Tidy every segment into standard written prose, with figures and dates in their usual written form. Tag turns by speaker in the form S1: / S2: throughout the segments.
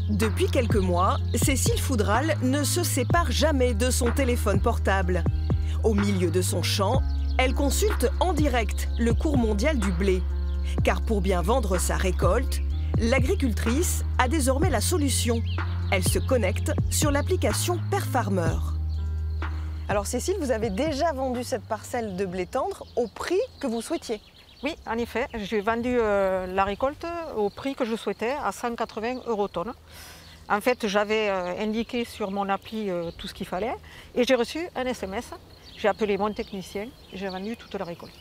S1: Depuis quelques mois, Cécile Foudral ne se sépare jamais de son téléphone portable. Au milieu de son champ, elle consulte en direct le cours mondial du blé. Car pour bien vendre sa récolte, l'agricultrice a désormais la solution. Elle se connecte sur l'application PerFarmer. Alors Cécile, vous avez déjà vendu cette parcelle de blé tendre au prix que vous souhaitiez?
S2: Oui, en effet, j'ai vendu la récolte au prix que je souhaitais, à 180 € tonne. En fait, j'avais indiqué sur mon appli tout ce qu'il fallait et j'ai reçu un SMS. J'ai appelé mon technicien et j'ai vendu toute la récolte.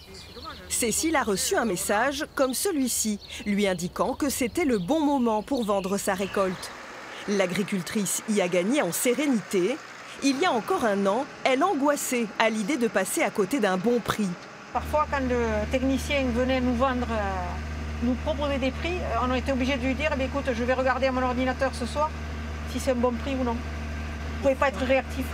S1: Cécile a reçu un message comme celui-ci, lui indiquant que c'était le bon moment pour vendre sa récolte. L'agricultrice y a gagné en sérénité. Il y a encore un an, elle angoissait à l'idée de passer à côté d'un bon prix.
S2: Parfois, quand le technicien venait nous vendre, nous proposer des prix, on a été obligé de lui dire eh écoute, je vais regarder à mon ordinateur ce soir si c'est un bon prix ou non. Vous ne pouvez pas être réactif.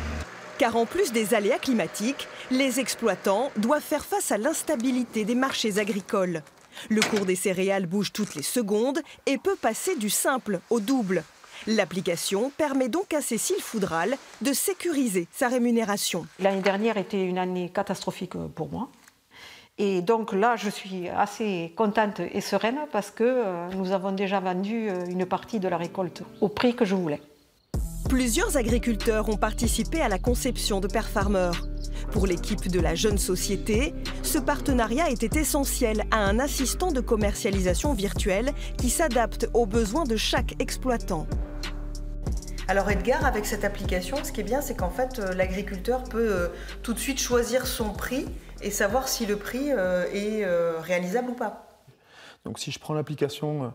S1: Car en plus des aléas climatiques, les exploitants doivent faire face à l'instabilité des marchés agricoles. Le cours des céréales bouge toutes les secondes et peut passer du simple au double. L'application permet donc à Cécile Foudral de sécuriser sa rémunération.
S2: L'année dernière était une année catastrophique pour moi. Et donc là, je suis assez contente et sereine parce que nous avons déjà vendu une partie de la récolte au prix que je voulais.
S1: Plusieurs agriculteurs ont participé à la conception de PerFarmer. Pour l'équipe de la jeune société, ce partenariat était essentiel à un assistant de commercialisation virtuelle qui s'adapte aux besoins de chaque exploitant. Alors Edgar, avec cette application, ce qui est bien, c'est qu'en fait, l'agriculteur peut tout de suite choisir son prix et savoir si le prix est réalisable ou pas.
S3: Donc si je prends l'application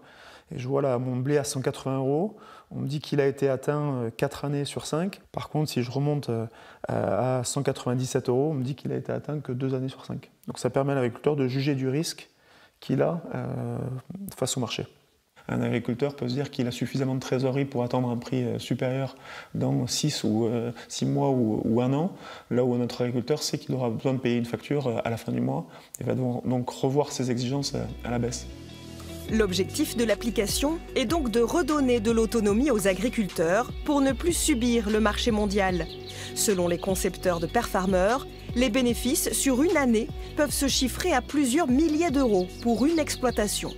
S3: et je vois là mon blé à 180 €, on me dit qu'il a été atteint 4 années sur 5. Par contre, si je remonte à 197 €, on me dit qu'il a été atteint que 2 années sur 5. Donc ça permet à l'agriculteur de juger du risque qu'il a face au marché. Un agriculteur peut se dire qu'il a suffisamment de trésorerie pour attendre un prix supérieur dans 6 mois ou 1 an, là où notre agriculteur sait qu'il aura besoin de payer une facture à la fin du mois et va donc revoir ses exigences à la baisse.
S1: L'objectif de l'application est donc de redonner de l'autonomie aux agriculteurs pour ne plus subir le marché mondial. Selon les concepteurs de PerFarmer, les bénéfices sur une année peuvent se chiffrer à plusieurs milliers d'euros pour une exploitation.